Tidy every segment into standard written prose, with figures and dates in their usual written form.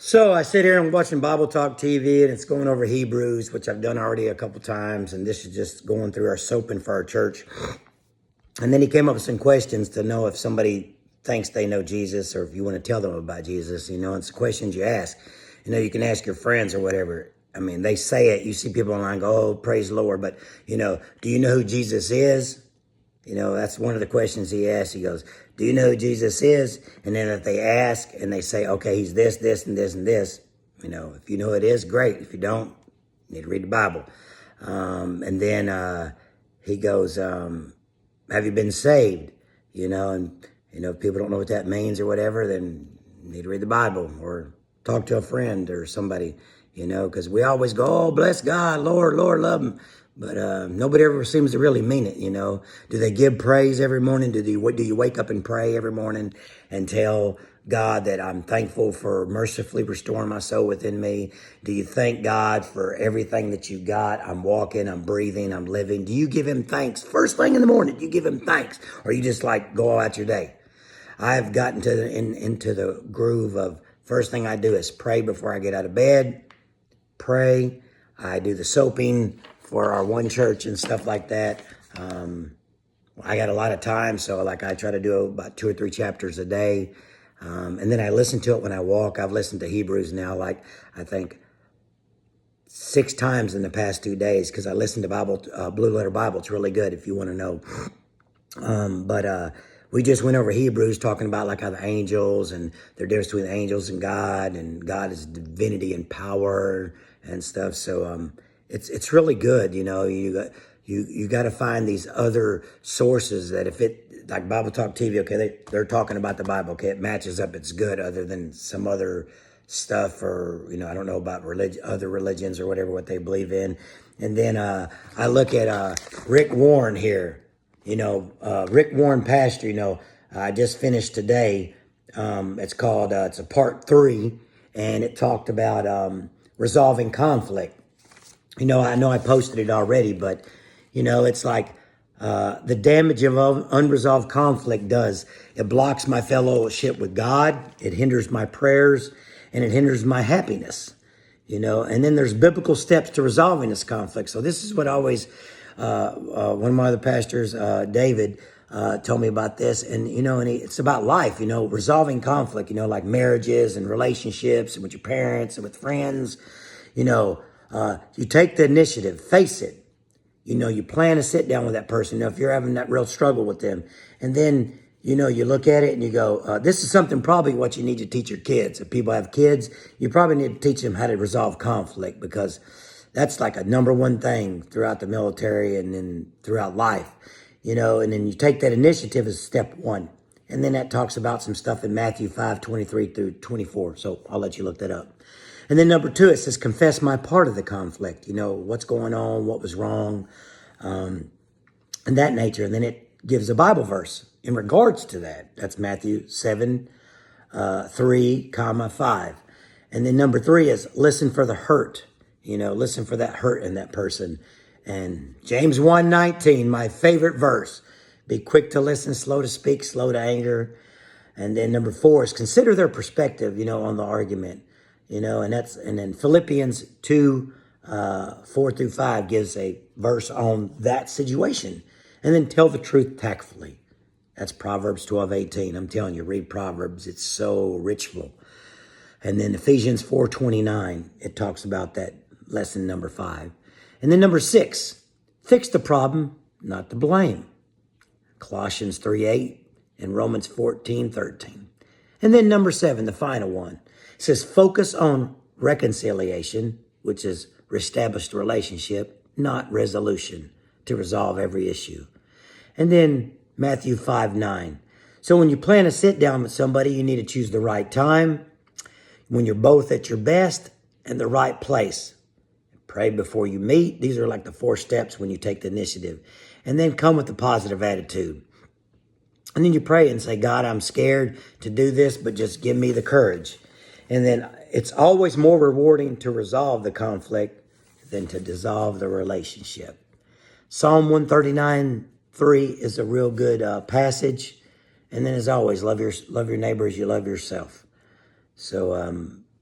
So I sit here and watching Bible Talk TV, and it's going over Hebrews, which I've done already a couple times, and this is just going through our soaping for our church. And then he came up with some questions to know if somebody thinks they know Jesus, or if you want to tell them about Jesus. It's the questions you ask. You can ask your friends or whatever. I mean, they say it. You see people online go, "Oh, praise the Lord," but do you know who Jesus is? That's one of the questions he asked. He goes, "Do you know who Jesus is?" And then if they ask and they say, "Okay, he's this, this, and this, and this," if you know who it is, great. If you don't, you need to read the Bible. And then he goes, "Have you been saved?" And if people don't know what that means or whatever, then you need to read the Bible or talk to a friend or somebody, because we always go, "Oh, bless God, Lord, love him." But nobody ever seems to really mean it, Do they give praise every morning? Do you wake up and pray every morning and tell God that I'm thankful for mercifully restoring my soul within me? Do you thank God for everything that you got? I'm walking, I'm breathing, I'm living. Do you give him thanks? First thing in the morning, do you give him thanks? Or you just go out your day? I've gotten into the groove of first thing I do is pray before I get out of bed. Pray. I do the soaping for our one church and stuff like that. I got a lot of time, so I try to do about 2 or 3 chapters a day. And then I listen to it when I walk. I've listened to Hebrews now, I think 6 times in the past 2 days, because I listened to Blue Letter Bible. It's really good if you want to know. But we just went over Hebrews talking about how the angels and the difference between the angels and God is divinity and power and stuff. So it's really good. You got to find these other sources that if it, like Bible Talk TV, okay, they're talking about the Bible, okay, it matches up, it's good, other than some other stuff, or I don't know about other religions or whatever, what they believe in. And then I look at Rick Warren here. Rick Warren Pastor, I just finished today. It's called, it's a part 3, and it talked about resolving conflict. I know I posted it already, but, it's the damage of unresolved conflict does. It blocks my fellowship with God. It hinders my prayers, and it hinders my happiness. And then there's biblical steps to resolving this conflict. So this is what one of my other pastors, David, told me about this, and it's about life, resolving conflict, like marriages and relationships, and with your parents and with friends. You take the initiative, face it. You plan to sit down with that person. If you're having that real struggle with them, and then you look at it and you go, this is something probably what you need to teach your kids. If people have kids, you probably need to teach them how to resolve conflict, because that's a number one thing throughout the military and then throughout life, and then you take that initiative as step 1. And then that talks about some stuff in Matthew 5:23 through 24. So I'll let you look that up. And then number 2, it says, confess my part of the conflict, what's going on, what was wrong, and that nature. And then it gives a Bible verse in regards to that. That's Matthew 7:3, 5. And then number 3 is listen for the hurt. Listen for that hurt in that person. And James 1:19, my favorite verse. Be quick to listen, slow to speak, slow to anger. And then number 4 is consider their perspective, on the argument. And then Philippians 2:4-5 gives a verse on that situation. And then tell the truth tactfully. That's Proverbs 12:18. I'm telling you, read Proverbs. It's so richful. And then Ephesians 4:29, it talks about that, lesson number 5. And then number 6, fix the problem, not the blame. Colossians 3:8 and Romans 14:13. And then number 7, the final one, it says focus on reconciliation, which is reestablished relationship, not resolution, to resolve every issue. And then Matthew 5:9. So when you plan to sit down with somebody, you need to choose the right time, when you're both at your best, and the right place. Pray before you meet. These are the 4 steps when you take the initiative. And then come with a positive attitude. And then you pray and say, God, I'm scared to do this, but just give me the courage. And then it's always more rewarding to resolve the conflict than to dissolve the relationship. Psalm 139:3 is a real good passage. And then as always, love your neighbor as you love yourself. So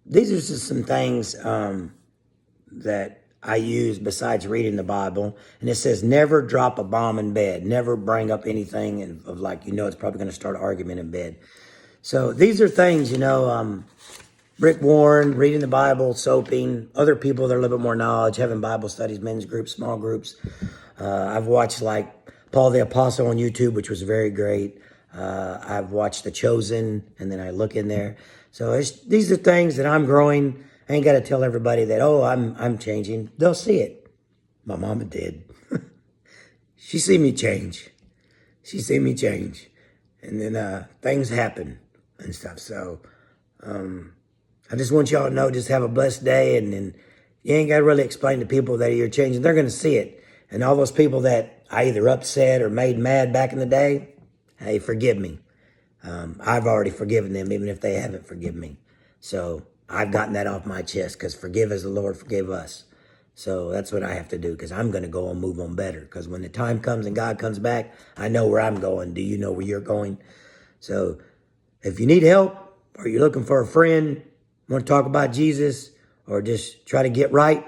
these are just some things that I use besides reading the Bible. And it says, never drop a bomb in bed. Never bring up anything of like, it's probably going to start an argument in bed. So these are things, Rick Warren, reading the Bible, soaping, other people that are a little bit more knowledge, having Bible studies, men's groups, small groups. I've watched like Paul the Apostle on YouTube, which was very great. I've watched The Chosen, and then I look in there. So these are things that I'm growing. I ain't got to tell everybody that, oh, I'm changing. They'll see it. My mama did. She see me change. She see me change. And then things happen and stuff. So I just want y'all to know, just have a blessed day. And then you ain't got to really explain to people that you're changing. They're going to see it. And all those people that I either upset or made mad back in the day, hey, forgive me. I've already forgiven them, even if they haven't forgiven me. So I've gotten that off my chest, because forgive as the Lord forgave us. So that's what I have to do, because I'm going to go and move on better. Because when the time comes and God comes back, I know where I'm going. Do you know where you're going? So if you need help, or you're looking for a friend, want to talk about Jesus, or just try to get right,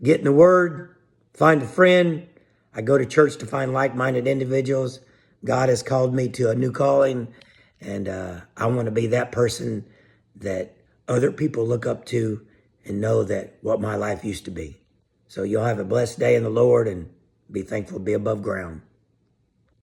get in the Word, find a friend. I go to church to find like-minded individuals. God has called me to a new calling, and I want to be that person that other people look up to and know that what my life used to be. So you'll have a blessed day in the Lord, and be thankful to be above ground.